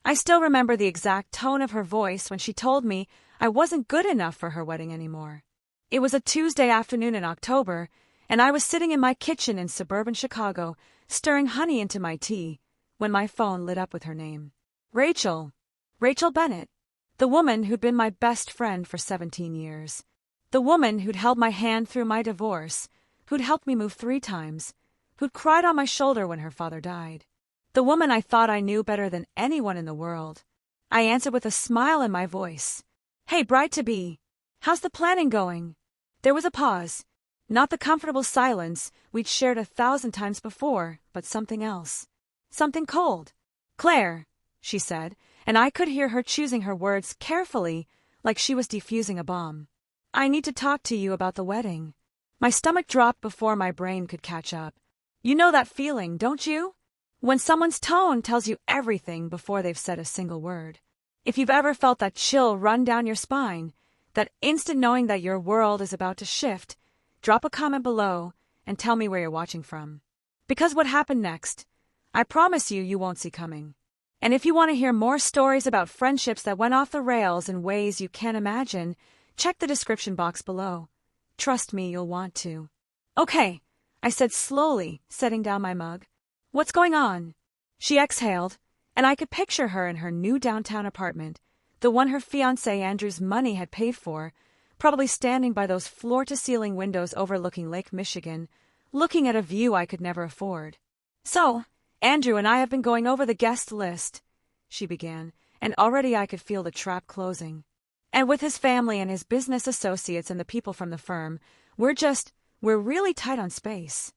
I still remember the exact tone of her voice when she told me I wasn't good enough for her wedding anymore. It was a Tuesday afternoon in October, and I was sitting in my kitchen in suburban Chicago, stirring honey into my tea, when my phone lit up with her name. Rachel. Rachel Bennett. The woman who'd been my best friend for 17 years. The woman who'd held my hand through my divorce, who'd helped me move 3 times, who'd cried on my shoulder when her father died. The woman I thought I knew better than anyone in the world. I answered with a smile in my voice. Hey, bride-to-be. How's the planning going? There was a pause. Not the comfortable silence we'd shared 1,000 times before, but something else. Something cold. Claire, she said, and I could hear her choosing her words carefully, like she was defusing a bomb. I need to talk to you about the wedding. My stomach dropped before my brain could catch up. You know that feeling, don't you? When someone's tone tells you everything before they've said a single word. If you've ever felt that chill run down your spine, that instant knowing that your world is about to shift, drop a comment below and tell me where you're watching from. Because what happened next, I promise you won't see coming. And if you want to hear more stories about friendships that went off the rails in ways you can't imagine, check the description box below. Trust me, you'll want to. Okay, I said slowly, setting down my mug. What's going on? She exhaled, and I could picture her in her new downtown apartment, the one her fiancé Andrew's money had paid for, probably standing by those floor-to-ceiling windows overlooking Lake Michigan, looking at a view I could never afford. So, Andrew and I have been going over the guest list, she began, and already I could feel the trap closing. And with his family and his business associates and the people from the firm, we're really tight on space.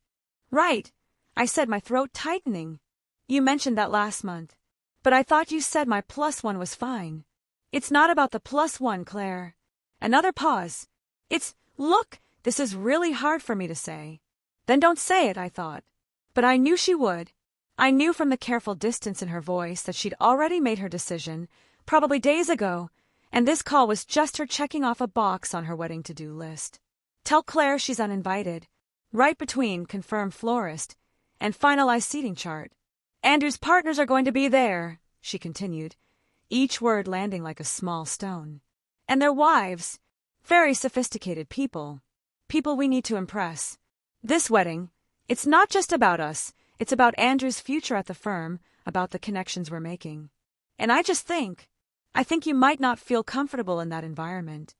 Right, I said, my throat tightening. You mentioned that last month. But I thought you said my +1 was fine. It's not about the +1, Claire. Another pause. Look, this is really hard for me to say. Then don't say it, I thought. But I knew she would. I knew from the careful distance in her voice that she'd already made her decision, probably days ago, and this call was just her checking off a box on her wedding to-do list. Tell Claire she's uninvited, right between confirmed florist and finalized seating chart. Andrew's partners are going to be there, she continued, each word landing like a small stone. And their wives, very sophisticated people we need to impress. This wedding, it's not just about us, it's about Andrew's future at the firm, about the connections we're making. And I think you might not feel comfortable in that environment.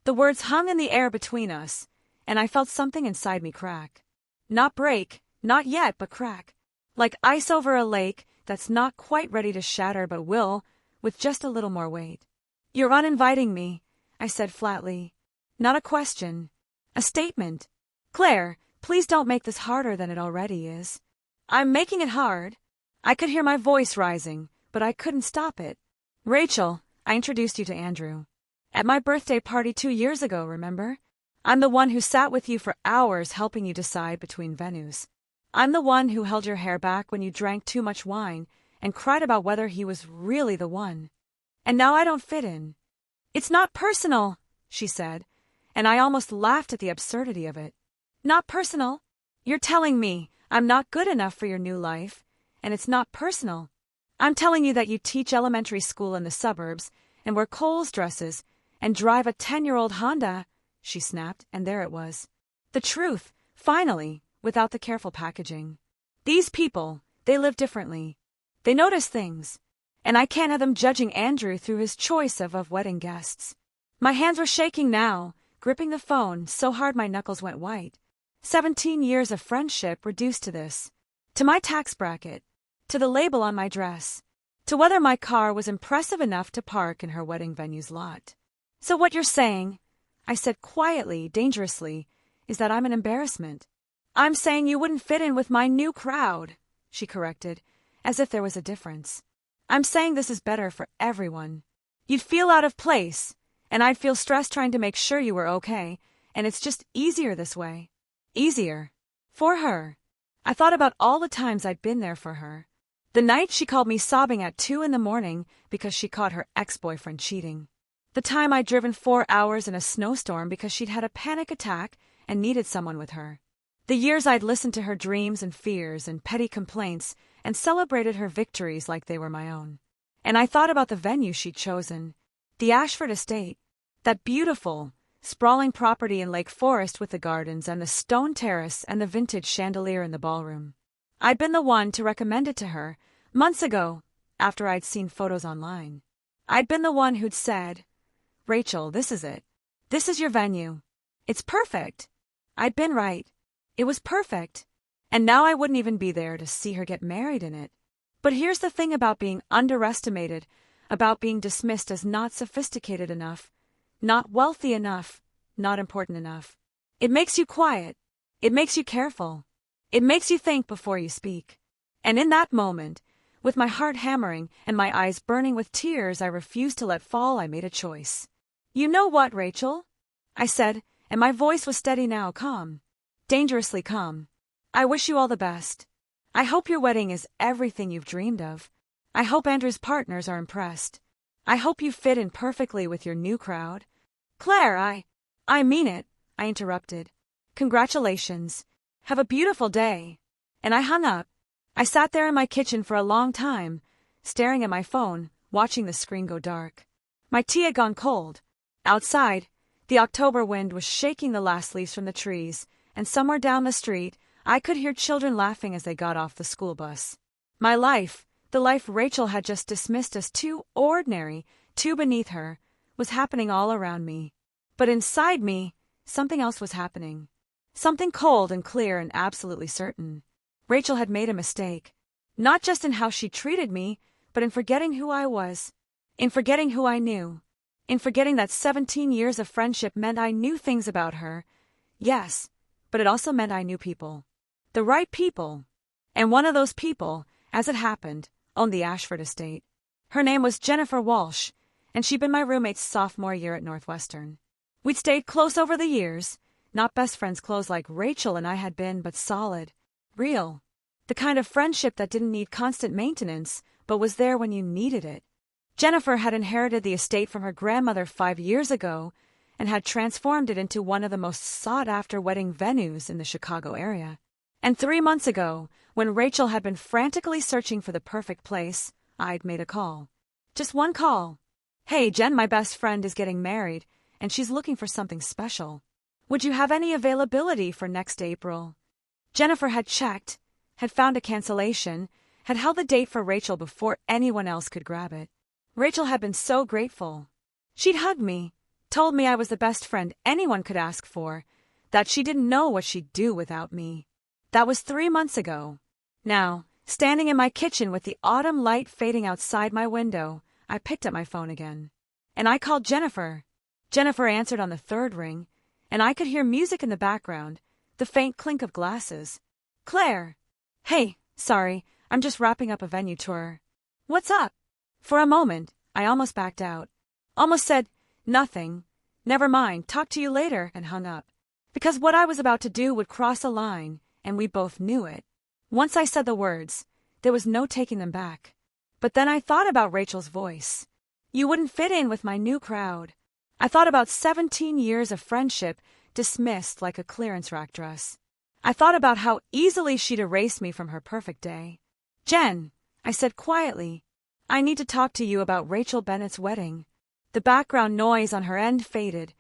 The words hung in the air between us, and I felt something inside me crack. Not break, not yet, but crack. Like ice over a lake that's not quite ready to shatter but will, with just a little more weight. You're uninviting me, I said flatly. Not a question. A statement. Claire, please don't make this harder than it already is. I'm making it hard. I could hear my voice rising, but I couldn't stop it. Rachel, I introduced you to Andrew. At my birthday party 2 years ago, remember? I'm the one who sat with you for hours helping you decide between venues. I'm the one who held your hair back when you drank too much wine and cried about whether he was really the one. And now I don't fit in. It's not personal, she said, and I almost laughed at the absurdity of it. Not personal? You're telling me I'm not good enough for your new life, and it's not personal. I'm telling you that you teach elementary school in the suburbs and wear Kohl's dresses and drive a 10-year-old Honda, she snapped, and there it was. The truth, finally, without the careful packaging. These people, they live differently. They notice things, and I can't have them judging Andrew through his choice of wedding guests. My hands were shaking now, gripping the phone so hard my knuckles went white. 17 years of friendship reduced to this. To my tax bracket. To the label on my dress. To whether my car was impressive enough to park in her wedding venue's lot. So what you're saying, I said quietly, dangerously, is that I'm an embarrassment. I'm saying you wouldn't fit in with my new crowd, she corrected, as if there was a difference. I'm saying this is better for everyone. You'd feel out of place, and I'd feel stressed trying to make sure you were okay, and it's just easier this way. Easier. For her. I thought about all the times I'd been there for her. The night she called me sobbing at 2 a.m. because she caught her ex-boyfriend cheating. The time I'd driven 4 hours in a snowstorm because she'd had a panic attack and needed someone with her. The years I'd listened to her dreams and fears and petty complaints and celebrated her victories like they were my own. And I thought about the venue she'd chosen, the Ashford estate, that beautiful, sprawling property in Lake Forest with the gardens and the stone terrace and the vintage chandelier in the ballroom. I'd been the one to recommend it to her, months ago, after I'd seen photos online. I'd been the one who'd said, "Rachel, this is it. This is your venue. It's perfect." I'd been right. It was perfect. And now I wouldn't even be there to see her get married in it. But here's the thing about being underestimated, about being dismissed as not sophisticated enough, not wealthy enough, not important enough. It makes you quiet. It makes you careful. It makes you think before you speak. And in that moment, with my heart hammering and my eyes burning with tears I refused to let fall, I made a choice. "You know what, Rachel?" I said, and my voice was steady now, calm. Dangerously calm. "I wish you all the best. I hope your wedding is everything you've dreamed of. I hope Andrew's partners are impressed. I hope you fit in perfectly with your new crowd." "Claire, I mean it," I interrupted. "Congratulations. Have a beautiful day." And I hung up. I sat there in my kitchen for a long time, staring at my phone, watching the screen go dark. My tea had gone cold. Outside, the October wind was shaking the last leaves from the trees, and somewhere down the street, I could hear children laughing as they got off the school bus. My life, the life Rachel had just dismissed as too ordinary, too beneath her, was happening all around me. But inside me, something else was happening. Something cold and clear and absolutely certain. Rachel had made a mistake. Not just in how she treated me, but in forgetting who I was. In forgetting who I knew. In forgetting that 17 years of friendship meant I knew things about her. Yes, but it also meant I knew people. The right people. And one of those people, as it happened, owned the Ashford estate. Her name was Jennifer Walsh, and she'd been my roommate's sophomore year at Northwestern. We'd stayed close over the years, not best friends close like Rachel and I had been, but solid, real. The kind of friendship that didn't need constant maintenance, but was there when you needed it. Jennifer had inherited the estate from her grandmother 5 years ago and had transformed it into one of the most sought-after wedding venues in the Chicago area. And 3 months ago, when Rachel had been frantically searching for the perfect place, I'd made a call. Just one call. "Hey, Jen, my best friend is getting married, and she's looking for something special. Would you have any availability for next April?" Jennifer had checked, had found a cancellation, had held the date for Rachel before anyone else could grab it. Rachel had been so grateful. She'd hugged me, told me I was the best friend anyone could ask for, that she didn't know what she'd do without me. That was 3 months ago. Now, standing in my kitchen with the autumn light fading outside my window, I picked up my phone again. And I called Jennifer. Jennifer answered on the third ring, and I could hear music in the background, the faint clink of glasses. "Claire." "Hey, sorry, I'm just wrapping up a venue tour." "What's up?" For a moment, I almost backed out. Almost said, "Nothing. Never mind, talk to you later," and hung up. Because what I was about to do would cross a line, and we both knew it. Once I said the words, there was no taking them back. But then I thought about Rachel's voice. "You wouldn't fit in with my new crowd." I thought about 17 years of friendship dismissed like a clearance rack dress. I thought about how easily she'd erase me from her perfect day. "Jen," I said quietly, "I need to talk to you about Rachel Bennett's wedding." The background noise on her end faded.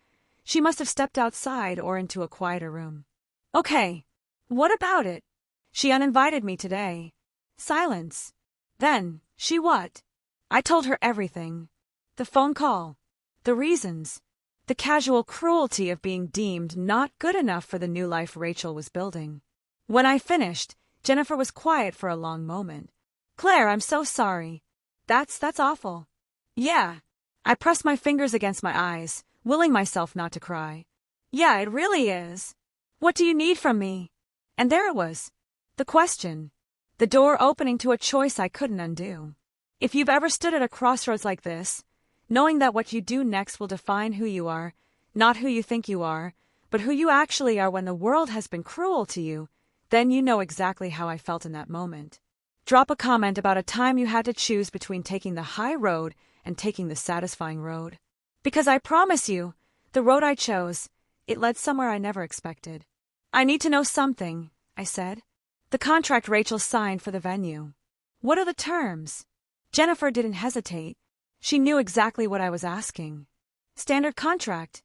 She must have stepped outside or into a quieter room. "Okay. What about it?" "She uninvited me today." Silence. Then, "She what?" I told her everything. The phone call. The reasons. The casual cruelty of being deemed not good enough for the new life Rachel was building. When I finished, Jennifer was quiet for a long moment. "Claire, I'm so sorry. That's awful." "Yeah." I pressed my fingers against my eyes, willing myself not to cry. "Yeah, it really is. What do you need from me?" And there it was. The question. The door opening to a choice I couldn't undo. If you've ever stood at a crossroads like this, knowing that what you do next will define who you are, not who you think you are, but who you actually are when the world has been cruel to you, then you know exactly how I felt in that moment. Drop a comment about a time you had to choose between taking the high road and taking the satisfying road. Because I promise you, the road I chose, it led somewhere I never expected. "I need to know something," I said. "The contract Rachel signed for the venue. What are the terms?" Jennifer didn't hesitate. She knew exactly what I was asking. Standard contract.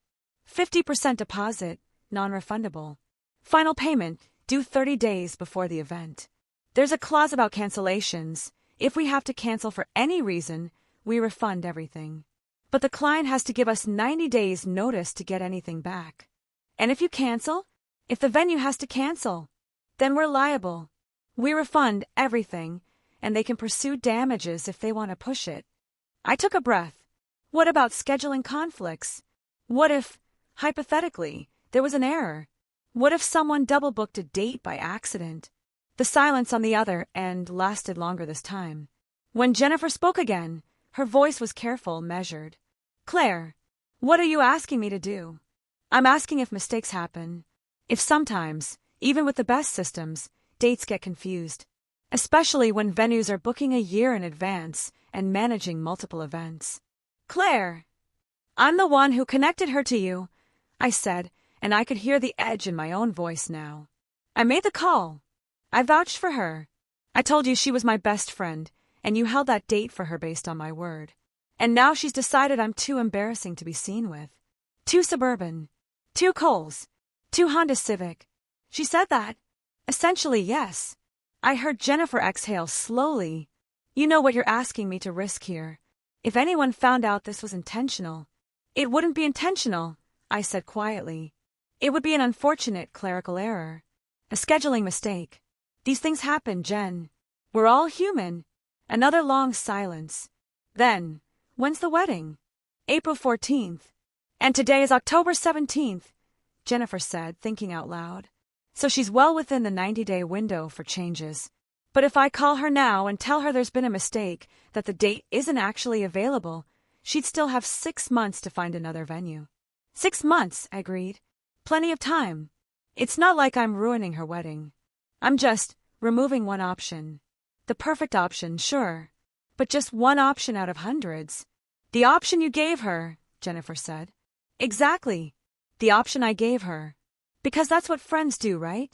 50% deposit, non-refundable. Final payment, due 30 days before the event. There's a clause about cancellations. If we have to cancel for any reason, we refund everything. But the client has to give us 90 days notice to get anything back. And if you cancel, if the venue has to cancel, then we're liable. We refund everything, and they can pursue damages if they want to push it. I took a breath. What about scheduling conflicts? What if, hypothetically, there was an error? What if someone double-booked a date by accident? The silence on the other end lasted longer this time. When Jennifer spoke again, her voice was careful, measured. Claire, what are you asking me to do? I'm asking if mistakes happen. If sometimes, even with the best systems, dates get confused. Especially when venues are booking a year in advance and managing multiple events. Claire, I'm the one who connected her to you, I said, and I could hear the edge in my own voice now. I made the call. I vouched for her. I told you she was my best friend, and you held that date for her based on my word. And now she's decided I'm too embarrassing to be seen with. Too suburban. Too Coles. Too Honda Civic. She said that. Essentially, yes. I heard Jennifer exhale slowly. You know what you're asking me to risk here. If anyone found out this was intentional. It wouldn't be intentional, I said quietly. It would be an unfortunate clerical error. A scheduling mistake. These things happen, Jen. We're all human. Another long silence. Then, when's the wedding? April 14th. And today is October 17th, Jennifer said, thinking out loud. So she's well within the 90-day window for changes. But if I call her now and tell her there's been a mistake, that the date isn't actually available, she'd still have 6 months to find another venue. 6 months, I agreed. Plenty of time. It's not like I'm ruining her wedding. I'm just removing one option. The perfect option, sure. But just one option out of hundreds. The option you gave her, Jennifer said. Exactly. The option I gave her. Because that's what friends do, right?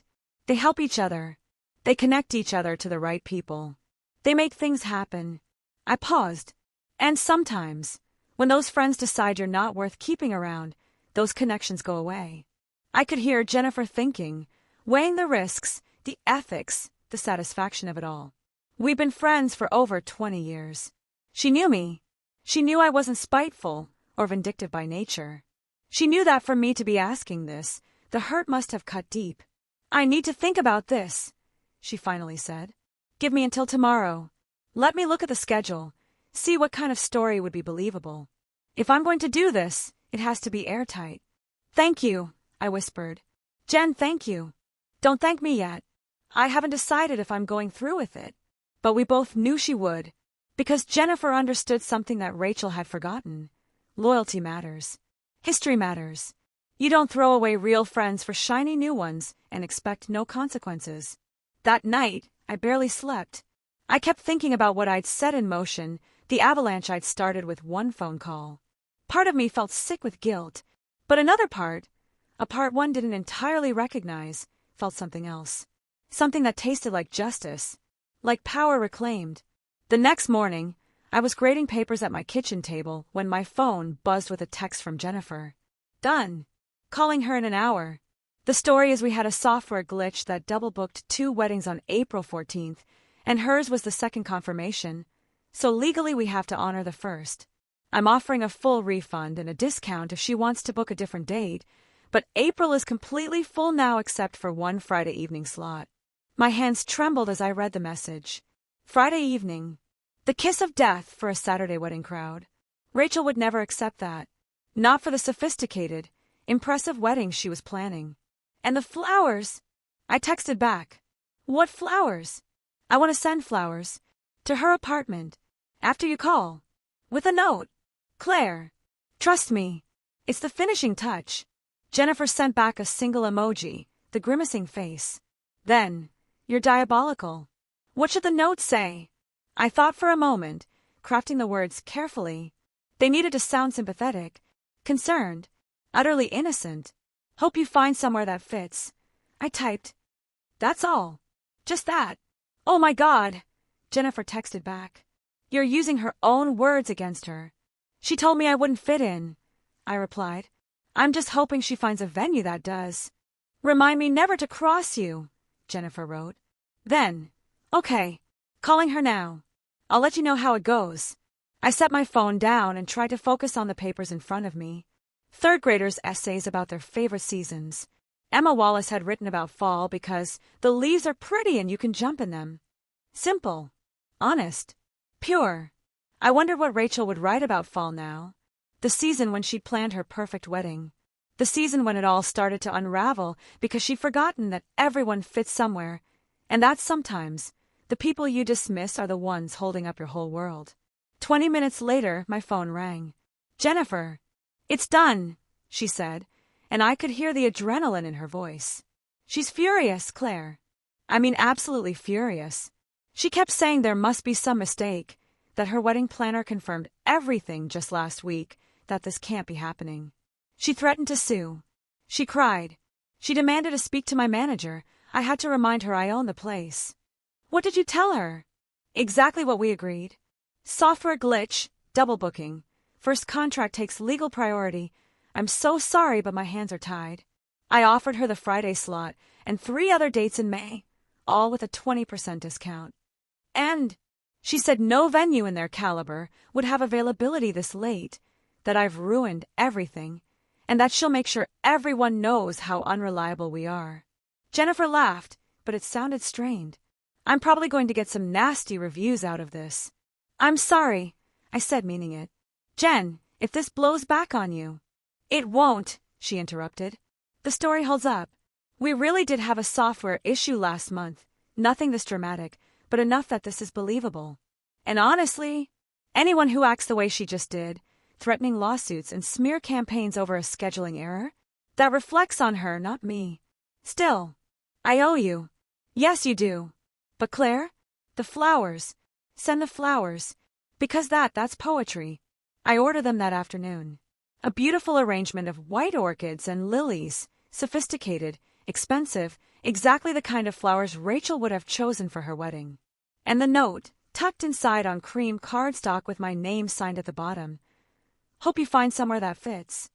They help each other. They connect each other to the right people. They make things happen. I paused. And sometimes, when those friends decide you're not worth keeping around, those connections go away. I could hear Jennifer thinking, weighing the risks, the ethics, the satisfaction of it all. We've been friends for over 20 years. She knew me. She knew I wasn't spiteful or vindictive by nature. She knew that for me to be asking this, the hurt must have cut deep. I need to think about this, she finally said. Give me until tomorrow. Let me look at the schedule, see what kind of story would be believable. If I'm going to do this, it has to be airtight. Thank you, I whispered. Jen, thank you. Don't thank me yet. I haven't decided if I'm going through with it. But we both knew she would, because Jennifer understood something that Rachel had forgotten. Loyalty matters. History matters. You don't throw away real friends for shiny new ones and expect no consequences. That night, I barely slept. I kept thinking about what I'd set in motion, the avalanche I'd started with one phone call. Part of me felt sick with guilt, but another part, a part one didn't entirely recognize, felt something else. Something that tasted like justice, like power reclaimed. The next morning, I was grading papers at my kitchen table when my phone buzzed with a text from Jennifer. Done. Calling her in an hour. The story is we had a software glitch that double-booked 2 weddings on April 14th, and hers was the second confirmation, so legally we have to honor the first. I'm offering a full refund and a discount if she wants to book a different date, but April is completely full now except for one Friday evening slot. My hands trembled as I read the message. Friday evening. The kiss of death for a Saturday wedding crowd. Rachel would never accept that. Not for the sophisticated, impressive wedding she was planning. And the flowers! I texted back. What flowers? I want to send flowers. To her apartment. After you call. With a note. Claire. Trust me. It's the finishing touch. Jennifer sent back a single emoji, the grimacing face. Then, you're diabolical. What should the note say? I thought for a moment, crafting the words carefully. They needed to sound sympathetic, concerned, utterly innocent. Hope you find somewhere that fits. I typed. That's all. Just that. Oh my God, Jennifer texted back. You're using her own words against her. She told me I wouldn't fit in, I replied. I'm just hoping she finds a venue that does. Remind me never to cross you, Jennifer wrote. Then, okay, calling her now. I'll let you know how it goes. I set my phone down and tried to focus on the papers in front of me. Third graders' essays about their favorite seasons. Emma Wallace had written about fall because the leaves are pretty and you can jump in them. Simple. Honest. Pure. I wondered what Rachel would write about fall now. The season when she'd planned her perfect wedding. The season when it all started to unravel because she'd forgotten that everyone fits somewhere, and that sometimes the people you dismiss are the ones holding up your whole world. 20 minutes later, my phone rang. Jennifer. It's done, she said, and I could hear the adrenaline in her voice. She's furious, Claire. I mean, absolutely furious. She kept saying there must be some mistake, that her wedding planner confirmed everything just last week, that this can't be happening. She threatened to sue. She cried. She demanded to speak to my manager. I had to remind her I own the place. What did you tell her? Exactly what we agreed. Software glitch, double booking. First contract takes legal priority. I'm so sorry, but my hands are tied. I offered her the Friday slot and 3 other dates in May, all with a 20% discount. And she said no venue in their caliber would have availability this late, that I've ruined everything, and that she'll make sure everyone knows how unreliable we are. Jennifer laughed, but it sounded strained. I'm probably going to get some nasty reviews out of this. I'm sorry, I said, meaning it. Jen, if this blows back on you. It won't, she interrupted. The story holds up. We really did have a software issue last month. Nothing this dramatic, but enough that this is believable. And honestly, anyone who acts the way she just did, threatening lawsuits and smear campaigns over a scheduling error, that reflects on her, not me. Still, I owe you. Yes, you do. But Claire, the flowers. Send the flowers. Because that's poetry. I order them that afternoon. A beautiful arrangement of white orchids and lilies, sophisticated, expensive, exactly the kind of flowers Rachel would have chosen for her wedding. And the note, tucked inside on cream cardstock with my name signed at the bottom. Hope you find somewhere that fits.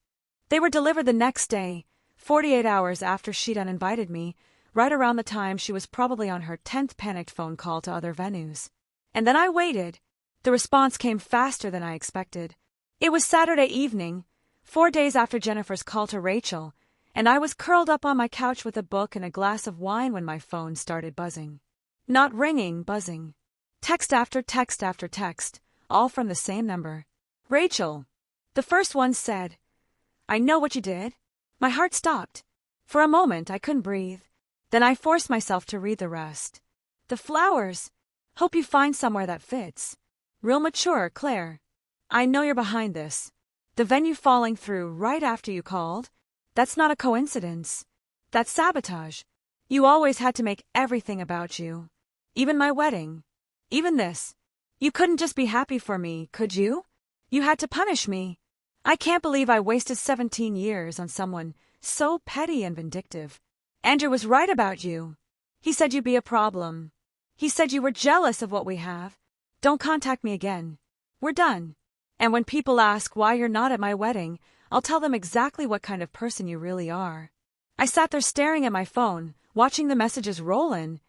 They were delivered the next day, 48 hours after she'd uninvited me, right around the time she was probably on her 10th panicked phone call to other venues. And then I waited. The response came faster than I expected. It was Saturday evening, 4 days after Jennifer's call to Rachel, and I was curled up on my couch with a book and a glass of wine when my phone started buzzing. Not ringing, buzzing. Text after text after text, all from the same number. Rachel. The first one said, I know what you did. My heart stopped. For a moment, I couldn't breathe. Then I forced myself to read the rest. The flowers. Hope you find somewhere that fits. Real mature, Claire. I know you're behind this. The venue falling through right after you called. That's not a coincidence. That's sabotage. You always had to make everything about you. Even my wedding. Even this. You couldn't just be happy for me, could you? You had to punish me. I can't believe I wasted 17 years on someone so petty and vindictive. Andrew was right about you. He said you'd be a problem. He said you were jealous of what we have. Don't contact me again. We're done. And when people ask why you're not at my wedding, I'll tell them exactly what kind of person you really are. I sat there staring at my phone, watching the messages roll in,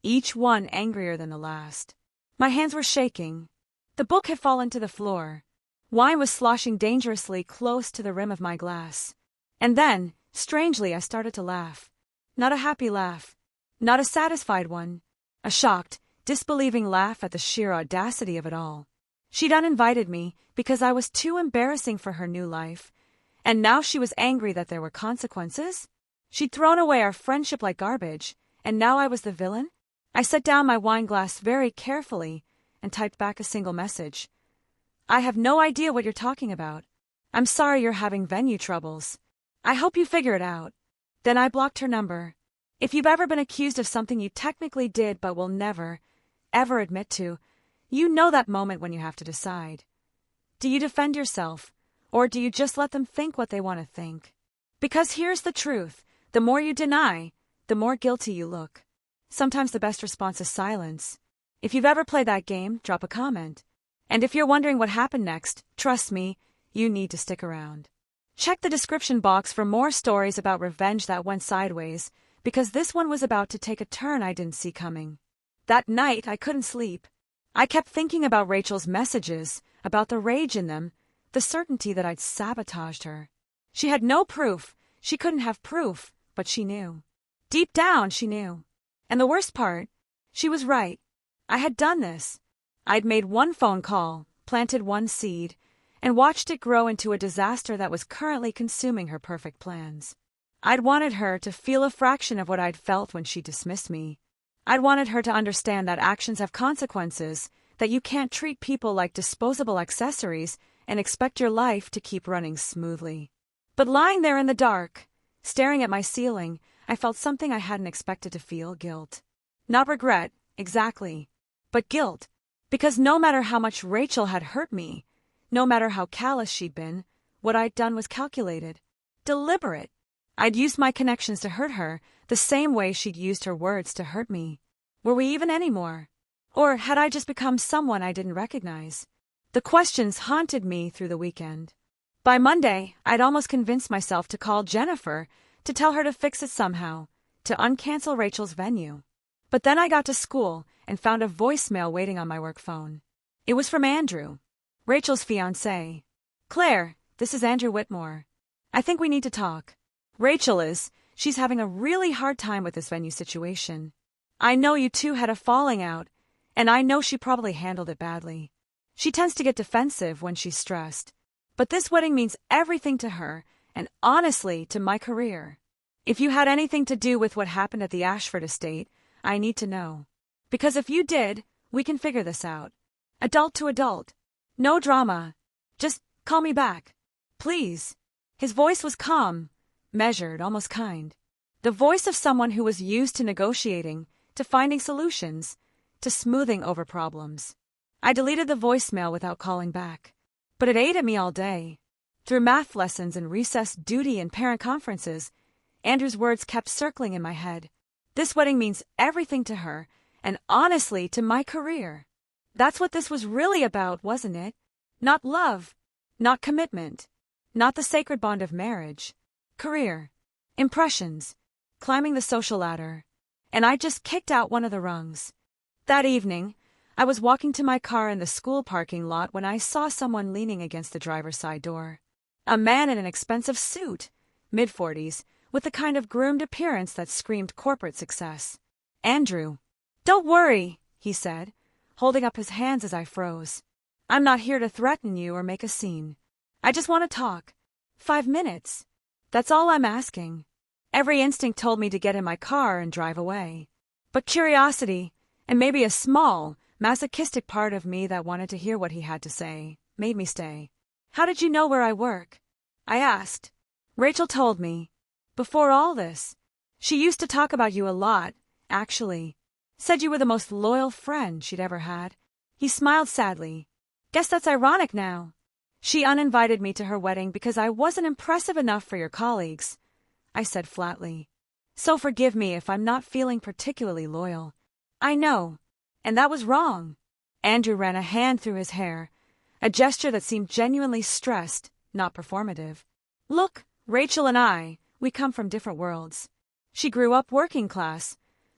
each one angrier than the last. My hands were shaking. The book had fallen to the floor. Wine was sloshing dangerously close to the rim of my glass. And then, strangely, I started to laugh. Not a happy laugh. Not a satisfied one. A shocked, disbelieving laugh at the sheer audacity of it all. She'd uninvited me because I was too embarrassing for her new life. And now she was angry that there were consequences? She'd thrown away our friendship like garbage, and now I was the villain? I set down my wine glass very carefully and typed back a single message. I have no idea what you're talking about. I'm sorry you're having venue troubles. I hope you figure it out. Then I blocked her number. If you've ever been accused of something you technically did but will never, ever admit to, you know that moment when you have to decide. Do you defend yourself, or do you just let them think what they want to think? Because here's the truth. The more you deny, the more guilty you look. Sometimes the best response is silence. If you've ever played that game, drop a comment. And if you're wondering what happened next, trust me, you need to stick around. Check the description box for more stories about revenge that went sideways, because this one was about to take a turn I didn't see coming. That night, I couldn't sleep. I kept thinking about Rachel's messages, about the rage in them, the certainty that I'd sabotaged her. She had no proof. She couldn't have proof, but she knew. Deep down, she knew. And the worst part, she was right. I had done this. I'd made one phone call, planted one seed, and watched it grow into a disaster that was currently consuming her perfect plans. I'd wanted her to feel a fraction of what I'd felt when she dismissed me. I'd wanted her to understand that actions have consequences, that you can't treat people like disposable accessories and expect your life to keep running smoothly. But lying there in the dark, staring at my ceiling, I felt something I hadn't expected to feel: guilt. Not regret, exactly, but guilt. Because no matter how much Rachel had hurt me, no matter how callous she'd been, what I'd done was calculated, deliberate. I'd used my connections to hurt her the same way she'd used her words to hurt me. Were we even anymore? Or had I just become someone I didn't recognize? The questions haunted me through the weekend. By Monday, I'd almost convinced myself to call Jennifer to tell her to fix it somehow, to uncancel Rachel's venue. But then I got to school and found a voicemail waiting on my work phone. It was from Andrew, Rachel's fiancé. "Claire, this is Andrew Whitmore. I think we need to talk. She's having a really hard time with this venue situation. I know you two had a falling out, and I know she probably handled it badly. She tends to get defensive when she's stressed. But this wedding means everything to her, and honestly, to my career. If you had anything to do with what happened at the Ashford estate, I need to know. Because if you did, we can figure this out. Adult to adult. No drama. Just call me back. Please." His voice was calm, measured, almost kind. The voice of someone who was used to negotiating, to finding solutions, to smoothing over problems. I deleted the voicemail without calling back. But it ate at me all day. Through math lessons and recess duty and parent conferences, Andrew's words kept circling in my head. This wedding means everything to her, and honestly, to my career. That's what this was really about, wasn't it? Not love, not commitment, not the sacred bond of marriage. Career, impressions, climbing the social ladder. And I just kicked out one of the rungs. That evening, I was walking to my car in the school parking lot when I saw someone leaning against the driver's side door. A man in an expensive suit, mid-40s, with the kind of groomed appearance that screamed corporate success. "Andrew." "Don't worry," he said, holding up his hands as I froze. "I'm not here to threaten you or make a scene. I just want to talk. 5 minutes. That's all I'm asking." Every instinct told me to get in my car and drive away. But curiosity, and maybe a small, masochistic part of me that wanted to hear what he had to say, made me stay. "How did you know where I work?" I asked. "Rachel told me. Before all this. She used to talk about you a lot, actually. Said you were the most loyal friend she'd ever had." He smiled sadly. "Guess that's ironic now. She uninvited me to her wedding because I wasn't impressive enough for your colleagues," I said flatly. "So forgive me if I'm not feeling particularly loyal. I know. And that was wrong." Andrew ran a hand through his hair, a gesture that seemed genuinely stressed, not performative. "Look, Rachel and we come from different worlds. She grew up working class,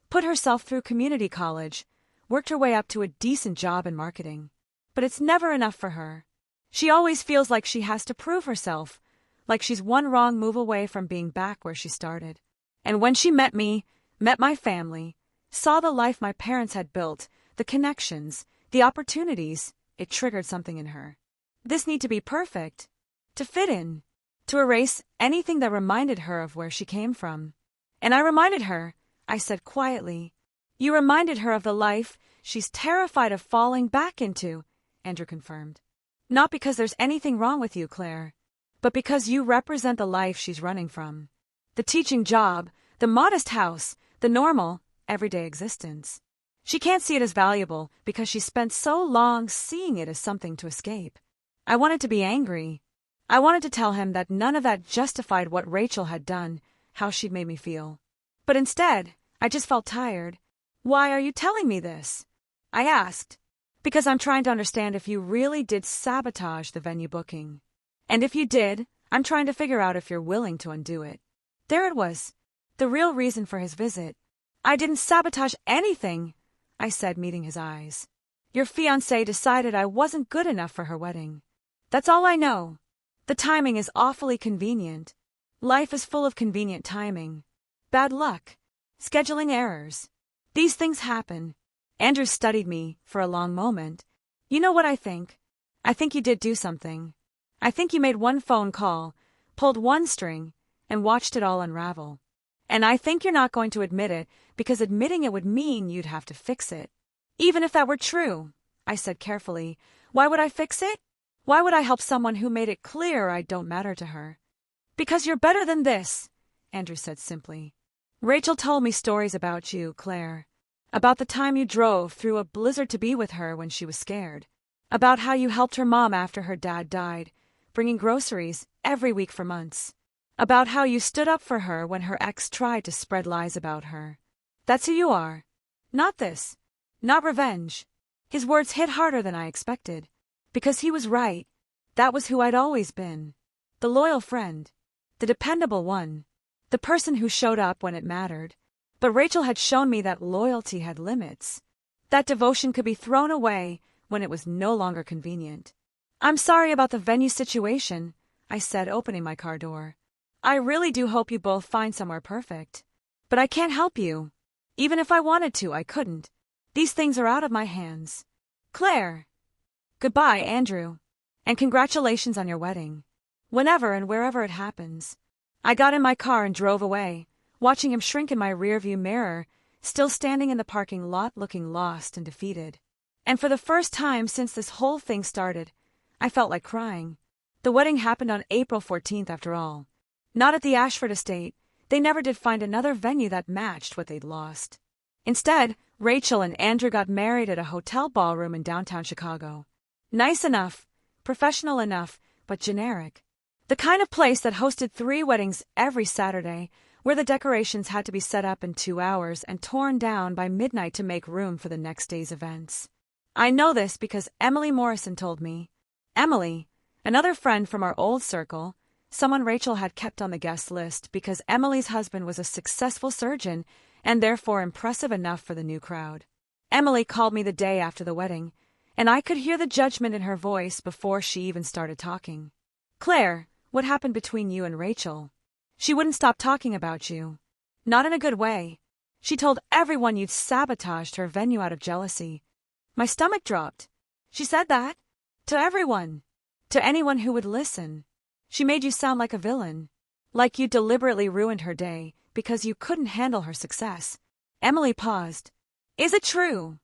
put herself through community college, worked her way up to a decent job in marketing. But it's never enough for her. She always feels like she has to prove herself, like she's one wrong move away from being back where she started. And when she met me, met my family, saw the life my parents had built, the connections, the opportunities, it triggered something in her. This need to be perfect, to fit in, to erase anything that reminded her of where she came from. And I reminded her, I said quietly. "You reminded her of the life she's terrified of falling back into," Andrew confirmed. "Not because there's anything wrong with you, Claire, but because you represent the life she's running from. The teaching job, the modest house, the normal, everyday existence. She can't see it as valuable because she spent so long seeing it as something to escape." I wanted to be angry. I wanted to tell him that none of that justified what Rachel had done, how she'd made me feel. But instead, I just felt tired. "Why are you telling me this?" I asked. Because I'm trying to understand if you really did sabotage the venue booking. And if you did, I'm trying to figure out if you're willing to undo it. There it was. The real reason for his visit. I didn't sabotage anything, I said, meeting his eyes. Your fiancé decided I wasn't good enough for her wedding. That's all I know. The timing is awfully convenient. Life is full of convenient timing. Bad luck. Scheduling errors. These things happen. Andrew studied me for a long moment. You know what I think? I think you did do something. I think you made one phone call, pulled one string, and watched it all unravel. And I think you're not going to admit it because admitting it would mean you'd have to fix it. Even if that were true, I said carefully, why would I fix it? Why would I help someone who made it clear I don't matter to her? Because you're better than this, Andrew said simply. Rachel told me stories about you, Claire. About the time you drove through a blizzard to be with her when she was scared. About how you helped her mom after her dad died, bringing groceries every week for months. About how you stood up for her when her ex tried to spread lies about her. That's who you are. Not this. Not revenge. His words hit harder than I expected. Because he was right. That was who I'd always been. The loyal friend. The dependable one. The person who showed up when it mattered. But Rachel had shown me that loyalty had limits. That devotion could be thrown away when it was no longer convenient. I'm sorry about the venue situation, I said, opening my car door. I really do hope you both find somewhere perfect. But I can't help you. Even if I wanted to, I couldn't. These things are out of my hands. Claire. Goodbye, Andrew. And congratulations on your wedding. Whenever and wherever it happens. I got in my car and drove away, watching him shrink in my rearview mirror, still standing in the parking lot looking lost and defeated. And for the first time since this whole thing started, I felt like crying. The wedding happened on April 14th after all. Not at the Ashford estate. They never did find another venue that matched what they'd lost. Instead, Rachel and Andrew got married at a hotel ballroom in downtown Chicago. Nice enough, professional enough, but generic. The kind of place that hosted 3 weddings every Saturday, where the decorations had to be set up in 2 hours and torn down by midnight to make room for the next day's events. I know this because Emily Morrison told me. Emily, another friend from our old circle, someone Rachel had kept on the guest list because Emily's husband was a successful surgeon and therefore impressive enough for the new crowd. Emily called me the day after the wedding, and I could hear the judgment in her voice before she even started talking. Claire, what happened between you and Rachel? She wouldn't stop talking about you. Not in a good way. She told everyone you'd sabotaged her venue out of jealousy. My stomach dropped. She said that. To everyone. To anyone who would listen. She made you sound like a villain. Like you deliberately ruined her day because you couldn't handle her success. Emily paused. Is it true?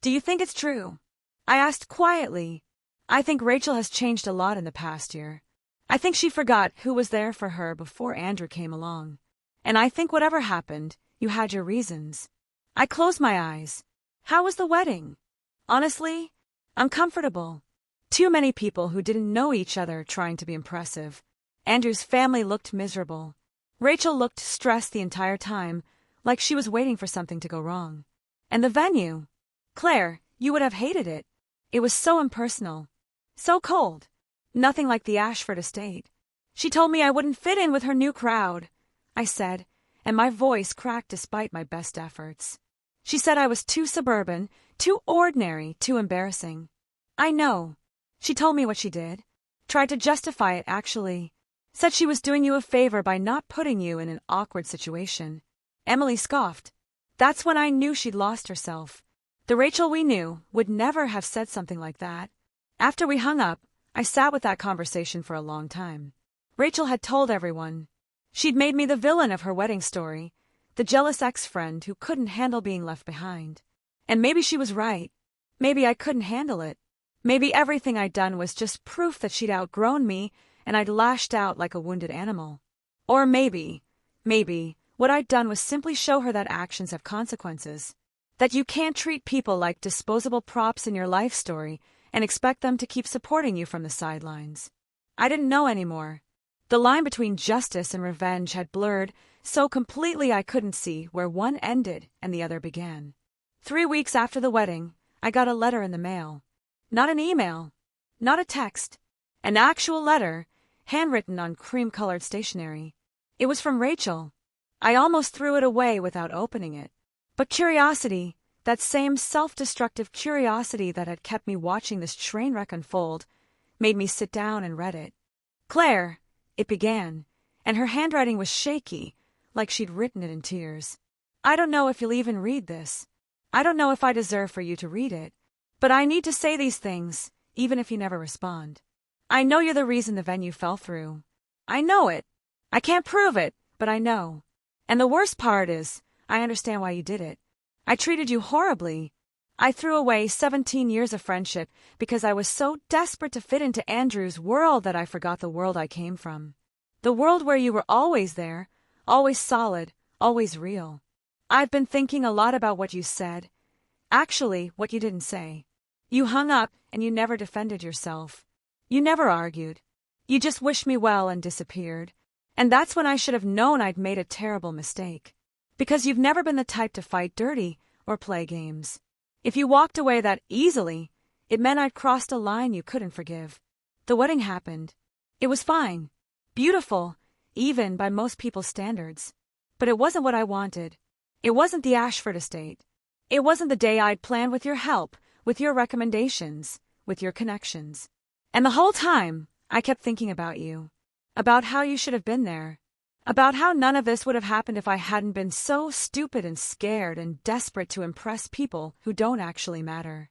Do you think it's true? I asked quietly. I think Rachel has changed a lot in the past year. I think she forgot who was there for her before Andrew came along. And I think whatever happened, you had your reasons. I closed my eyes. How was the wedding? Honestly, uncomfortable. Too many people who didn't know each other trying to be impressive. Andrew's family looked miserable. Rachel looked stressed the entire time, like she was waiting for something to go wrong. And the venue. Claire, you would have hated it. It was so impersonal. So cold. Nothing like the Ashford estate. She told me I wouldn't fit in with her new crowd, I said, and my voice cracked despite my best efforts. She said I was too suburban, too ordinary, too embarrassing. I know. She told me what she did. Tried to justify it, actually. Said she was doing you a favor by not putting you in an awkward situation. Emily scoffed. That's when I knew she'd lost herself. The Rachel we knew would never have said something like that. After we hung up, I sat with that conversation for a long time. Rachel had told everyone. She'd made me the villain of her wedding story, the jealous ex-friend who couldn't handle being left behind. And maybe she was right. Maybe I couldn't handle it. Maybe everything I'd done was just proof that she'd outgrown me and I'd lashed out like a wounded animal. Or maybe, what I'd done was simply show her that actions have consequences. That you can't treat people like disposable props in your life story and expect them to keep supporting you from the sidelines. I didn't know anymore. The line between justice and revenge had blurred so completely I couldn't see where one ended and the other began. 3 weeks after the wedding, I got a letter in the mail. Not an email. Not a text. An actual letter, handwritten on cream-colored stationery. It was from Rachel. I almost threw it away without opening it. But curiosity, that same self-destructive curiosity that had kept me watching this train wreck unfold, made me sit down and read it. Claire, it began, and her handwriting was shaky, like she'd written it in tears. I don't know if you'll even read this. I don't know if I deserve for you to read it. But I need to say these things, even if you never respond. I know you're the reason the venue fell through. I know it. I can't prove it, but I know. And the worst part is, I understand why you did it. I treated you horribly. I threw away 17 years of friendship because I was so desperate to fit into Andrew's world that I forgot the world I came from. The world where you were always there, always solid, always real. I've been thinking a lot about what you said. Actually, what you didn't say. You hung up and you never defended yourself. You never argued. You just wished me well and disappeared. And that's when I should have known I'd made a terrible mistake. Because you've never been the type to fight dirty or play games. If you walked away that easily, it meant I'd crossed a line you couldn't forgive. The wedding happened. It was fine. Beautiful, even by most people's standards. But it wasn't what I wanted. It wasn't the Ashford estate. It wasn't the day I'd planned with your help, with your recommendations, with your connections. And the whole time, I kept thinking about you. About how you should have been there. About how none of this would have happened if I hadn't been so stupid and scared and desperate to impress people who don't actually matter.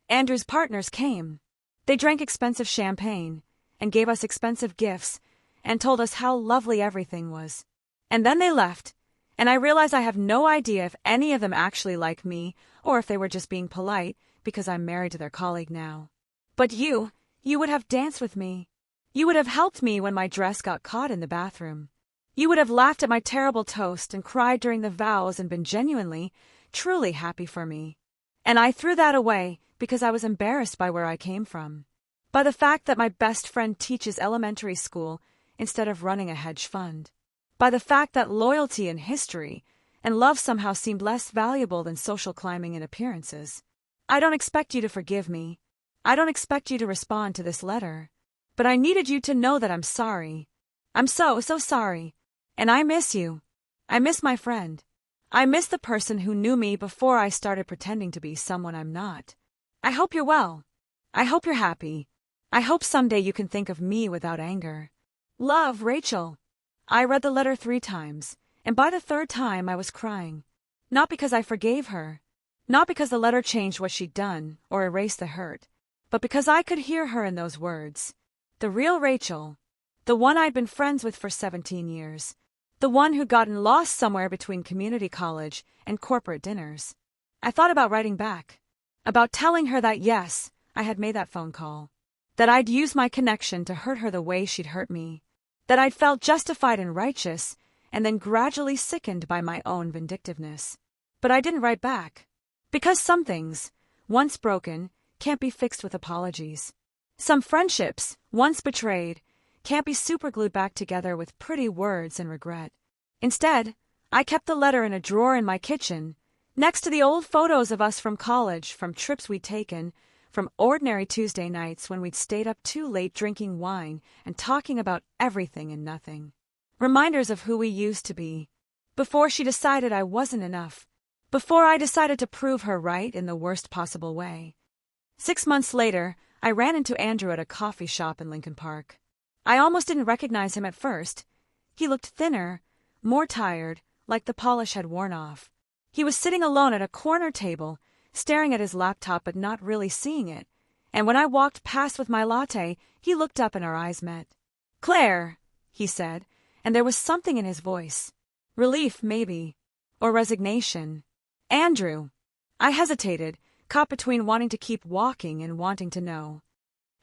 Andrew's partners came. They drank expensive champagne and gave us expensive gifts and told us how lovely everything was. And then they left, and I realized I have no idea if any of them actually like me or if they were just being polite because I'm married to their colleague now. But you would have danced with me. You would have helped me when my dress got caught in the bathroom. You would have laughed at my terrible toast and cried during the vows and been genuinely, truly happy for me. And I threw that away because I was embarrassed by where I came from. By the fact that my best friend teaches elementary school instead of running a hedge fund. By the fact that loyalty and history and love somehow seemed less valuable than social climbing and appearances. I don't expect you to forgive me. I don't expect you to respond to this letter. But I needed you to know that I'm sorry. I'm so sorry. And I miss you. I miss my friend. I miss the person who knew me before I started pretending to be someone I'm not. I hope you're well. I hope you're happy. I hope someday you can think of me without anger. Love, Rachel. I read the letter 3 times, and by the 3rd time I was crying. Not because I forgave her. Not because the letter changed what she'd done or erased the hurt, but because I could hear her in those words. The real Rachel. The one I'd been friends with for 17 years. The one who'd gotten lost somewhere between community college and corporate dinners. I thought about writing back. About telling her that yes, I had made that phone call. That I'd used my connection to hurt her the way she'd hurt me. That I'd felt justified and righteous, and then gradually sickened by my own vindictiveness. But I didn't write back. Because some things, once broken, can't be fixed with apologies. Some friendships, once betrayed, can't be superglued back together with pretty words and regret. Instead, I kept the letter in a drawer in my kitchen, next to the old photos of us from college, from trips we'd taken, from ordinary Tuesday nights when we'd stayed up too late drinking wine and talking about everything and nothing. Reminders of who we used to be. Before she decided I wasn't enough. Before I decided to prove her right in the worst possible way. 6 months later, I ran into Andrew at a coffee shop in Lincoln Park. I almost didn't recognize him at first. He looked thinner, more tired, like the polish had worn off. He was sitting alone at a corner table, staring at his laptop but not really seeing it, and when I walked past with my latte, he looked up and our eyes met. "Claire," he said, and there was something in his voice. Relief, maybe. Or resignation. "Andrew." I hesitated, caught between wanting to keep walking and wanting to know.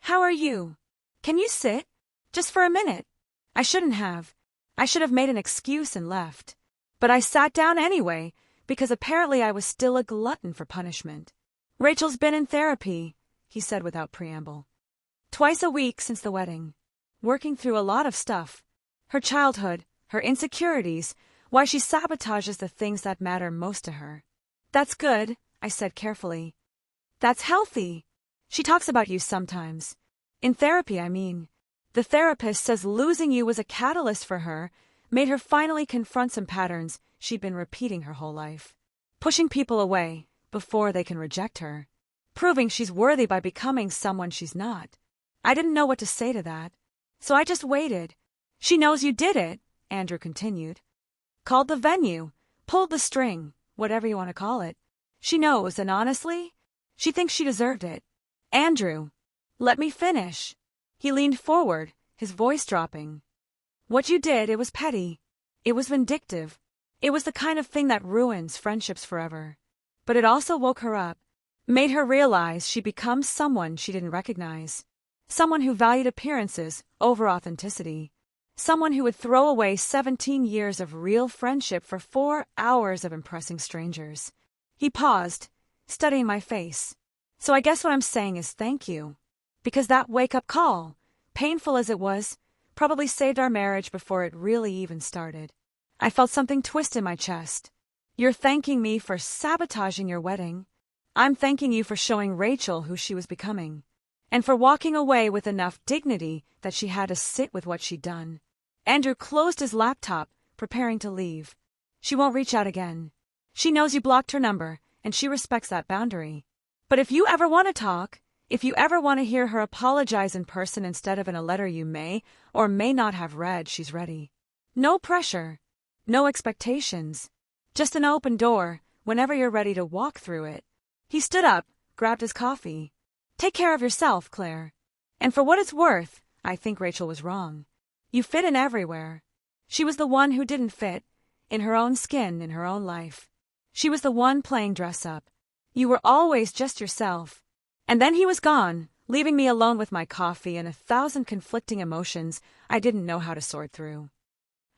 "How are you? Can you sit? Just for a minute." I shouldn't have. I should have made an excuse and left. But I sat down anyway, because apparently I was still a glutton for punishment. "Rachel's been in therapy," he said without preamble. "Twice a week since the wedding. Working through a lot of stuff. Her childhood, her insecurities, why she sabotages the things that matter most to her." "That's good," I said carefully. That's healthy. She talks about you sometimes. In therapy, I mean. The therapist says losing you was a catalyst for her, made her finally confront some patterns she'd been repeating her whole life. Pushing people away before they can reject her. Proving she's worthy by becoming someone she's not. I didn't know what to say to that, so I just waited. She knows you did it, Andrew continued. Called the venue, pulled the string, whatever you want to call it. She knows, and honestly, she thinks she deserved it. Andrew, let me finish. He leaned forward, his voice dropping. What you did, it was petty. It was vindictive. It was the kind of thing that ruins friendships forever. But it also woke her up, made her realize she'd become someone she didn't recognize. Someone who valued appearances over authenticity. Someone who would throw away 17 years of real friendship for 4 hours of impressing strangers. He paused, studying my face. So I guess what I'm saying is thank you. Because that wake-up call, painful as it was, probably saved our marriage before it really even started. I felt something twist in my chest. You're thanking me for sabotaging your wedding. I'm thanking you for showing Rachel who she was becoming. And for walking away with enough dignity that she had to sit with what she'd done. Andrew closed his laptop, preparing to leave. She won't reach out again. She knows you blocked her number, and she respects that boundary. But if you ever want to talk, if you ever want to hear her apologize in person instead of in a letter you may or may not have read, she's ready. No pressure. No expectations. Just an open door, whenever you're ready to walk through it. He stood up, grabbed his coffee. Take care of yourself, Claire. And for what it's worth, I think Rachel was wrong. You fit in everywhere. She was the one who didn't fit, in her own skin, in her own life. She was the one playing dress up. You were always just yourself. And then he was gone, leaving me alone with my coffee and 1,000 conflicting emotions I didn't know how to sort through.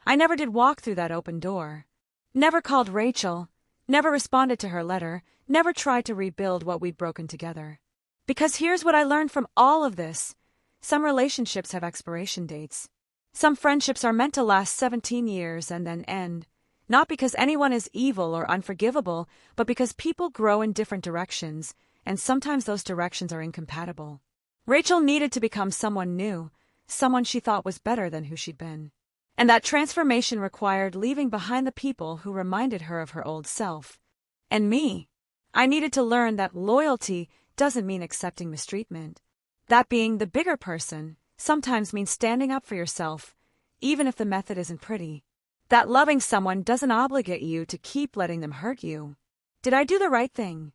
I never did walk through that open door. Never called Rachel, never responded to her letter, never tried to rebuild what we'd broken together. Because here's what I learned from all of this. Some relationships have expiration dates. Some friendships are meant to last 17 years and then end. Not because anyone is evil or unforgivable, but because people grow in different directions, and sometimes those directions are incompatible. Rachel needed to become someone new, someone she thought was better than who she'd been. And that transformation required leaving behind the people who reminded her of her old self. And me. I needed to learn that loyalty doesn't mean accepting mistreatment. That being the bigger person sometimes means standing up for yourself, even if the method isn't pretty. That loving someone doesn't obligate you to keep letting them hurt you. Did I do the right thing?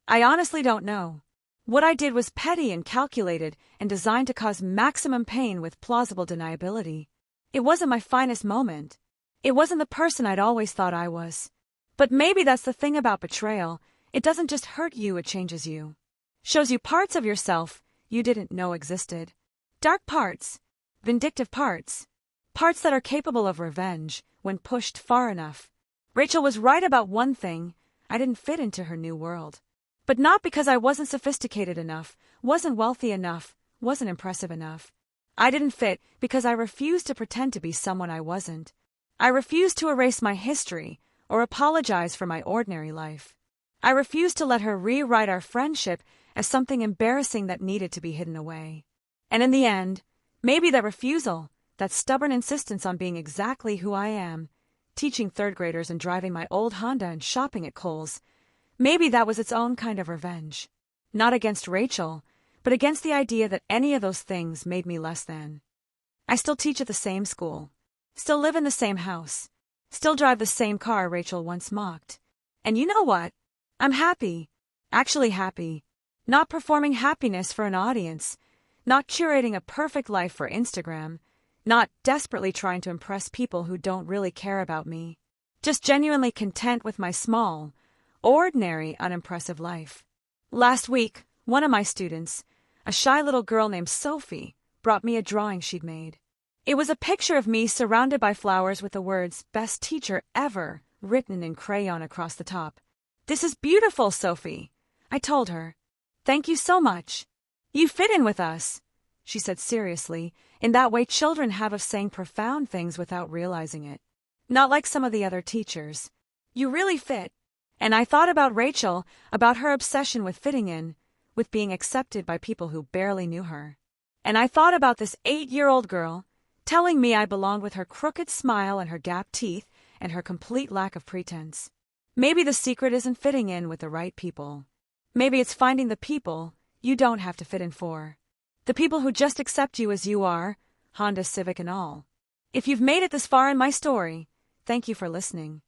I honestly don't know. What I did was petty and calculated and designed to cause maximum pain with plausible deniability. It wasn't my finest moment. It wasn't the person I'd always thought I was. But maybe that's the thing about betrayal. It doesn't just hurt you, it changes you. Shows you parts of yourself you didn't know existed. Dark parts. Vindictive parts. Parts that are capable of revenge when pushed far enough. Rachel was right about one thing. I didn't fit into her new world. But not because I wasn't sophisticated enough, wasn't wealthy enough, wasn't impressive enough. I didn't fit because I refused to pretend to be someone I wasn't. I refused to erase my history or apologize for my ordinary life. I refused to let her rewrite our friendship as something embarrassing that needed to be hidden away. And in the end, maybe that refusal, that stubborn insistence on being exactly who I am, teaching third graders and driving my old Honda and shopping at Kohl's, maybe that was its own kind of revenge. Not against Rachel, but against the idea that any of those things made me less than. I still teach at the same school, still live in the same house, still drive the same car Rachel once mocked. And you know what? I'm happy, actually happy, not performing happiness for an audience, not curating a perfect life for Instagram, not desperately trying to impress people who don't really care about me, just genuinely content with my small, ordinary, unimpressive life. Last week, one of my students, a shy little girl named Sophie, brought me a drawing she'd made. It was a picture of me surrounded by flowers with the words, "Best teacher ever," written in crayon across the top. "This is beautiful, Sophie," I told her. "Thank you so much. You fit in with us," she said seriously, in that way children have of saying profound things without realizing it. Not like some of the other teachers. You really fit. And I thought about Rachel, about her obsession with fitting in, with being accepted by people who barely knew her. And I thought about this 8-year-old girl telling me I belonged with her crooked smile and her gap teeth and her complete lack of pretense. Maybe the secret isn't fitting in with the right people. Maybe it's finding the people you don't have to fit in for. The people who just accept you as you are, Honda Civic and all. If you've made it this far in my story, thank you for listening.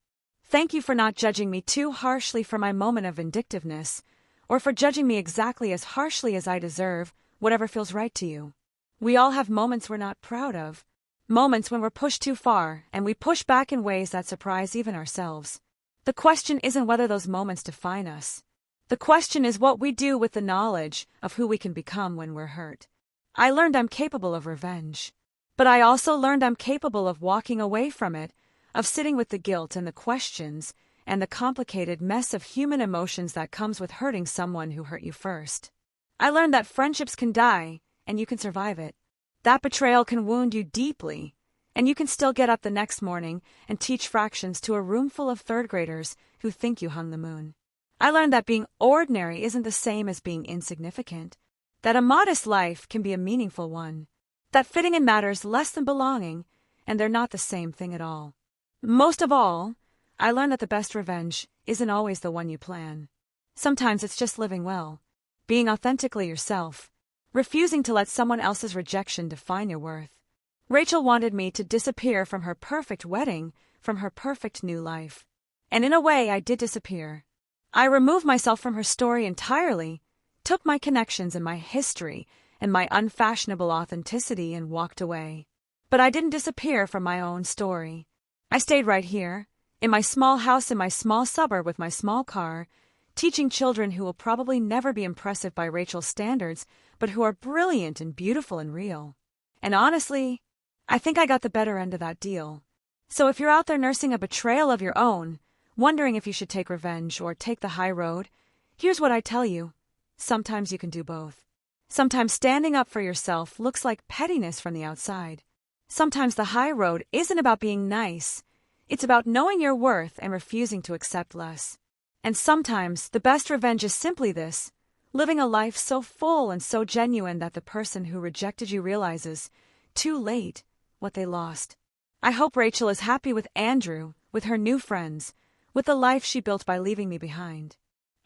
Thank you for not judging me too harshly for my moment of vindictiveness, or for judging me exactly as harshly as I deserve, whatever feels right to you. We all have moments we're not proud of, moments when we're pushed too far, and we push back in ways that surprise even ourselves. The question isn't whether those moments define us. The question is what we do with the knowledge of who we can become when we're hurt. I learned I'm capable of revenge. But I also learned I'm capable of walking away from it, of sitting with the guilt and the questions and the complicated mess of human emotions that comes with hurting someone who hurt you first. I learned that friendships can die, and you can survive it. That betrayal can wound you deeply, and you can still get up the next morning and teach fractions to a room full of third graders who think you hung the moon. I learned that being ordinary isn't the same as being insignificant, that a modest life can be a meaningful one, that fitting in matters less than belonging, and they're not the same thing at all. Most of all, I learned that the best revenge isn't always the one you plan. Sometimes it's just living well, being authentically yourself, refusing to let someone else's rejection define your worth. Rachel wanted me to disappear from her perfect wedding, from her perfect new life. And in a way, I did disappear. I removed myself from her story entirely, took my connections and my history and my unfashionable authenticity and walked away. But I didn't disappear from my own story. I stayed right here, in my small house in my small suburb with my small car, teaching children who will probably never be impressive by Rachel's standards, but who are brilliant and beautiful and real. And honestly, I think I got the better end of that deal. So if you're out there nursing a betrayal of your own, wondering if you should take revenge or take the high road, here's what I tell you. Sometimes you can do both. Sometimes standing up for yourself looks like pettiness from the outside. Sometimes the high road isn't about being nice. It's about knowing your worth and refusing to accept less. And sometimes the best revenge is simply this, living a life so full and so genuine that the person who rejected you realizes, too late, what they lost. I hope Rachel is happy with Andrew, with her new friends, with the life she built by leaving me behind.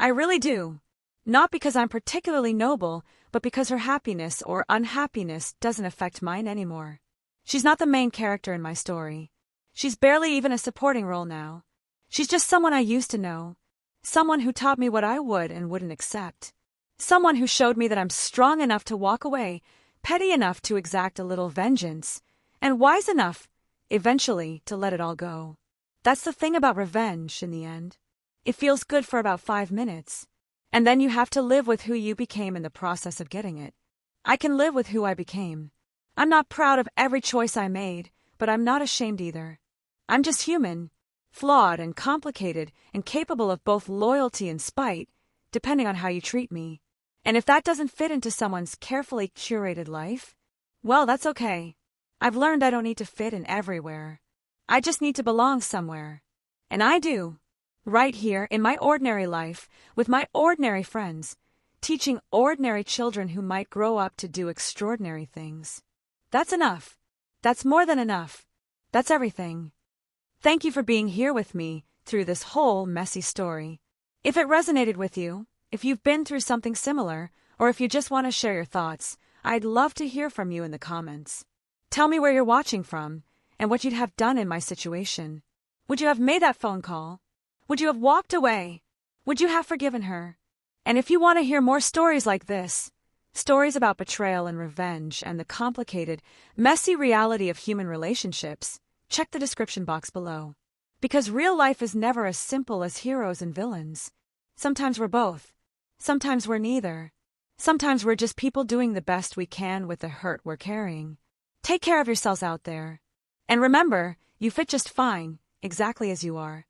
I really do. Not because I'm particularly noble, but because her happiness or unhappiness doesn't affect mine anymore. She's not the main character in my story. She's barely even a supporting role now. She's just someone I used to know. Someone who taught me what I would and wouldn't accept. Someone who showed me that I'm strong enough to walk away, petty enough to exact a little vengeance, and wise enough, eventually, to let it all go. That's the thing about revenge, in the end. It feels good for about 5 minutes. And then you have to live with who you became in the process of getting it. I can live with who I became. I'm not proud of every choice I made, but I'm not ashamed either. I'm just human, flawed and complicated and capable of both loyalty and spite, depending on how you treat me. And if that doesn't fit into someone's carefully curated life, well, that's okay. I've learned I don't need to fit in everywhere. I just need to belong somewhere. And I do. Right here in my ordinary life, with my ordinary friends, teaching ordinary children who might grow up to do extraordinary things. That's enough. That's more than enough. That's everything. Thank you for being here with me through this whole messy story. If it resonated with you, if you've been through something similar, or if you just want to share your thoughts, I'd love to hear from you in the comments. Tell me where you're watching from and what you'd have done in my situation. Would you have made that phone call? Would you have walked away? Would you have forgiven her? And if you want to hear more stories like this, stories about betrayal and revenge and the complicated, messy reality of human relationships, check the description box below. Because real life is never as simple as heroes and villains. Sometimes we're both. Sometimes we're neither. Sometimes we're just people doing the best we can with the hurt we're carrying. Take care of yourselves out there. And remember, you fit just fine, exactly as you are.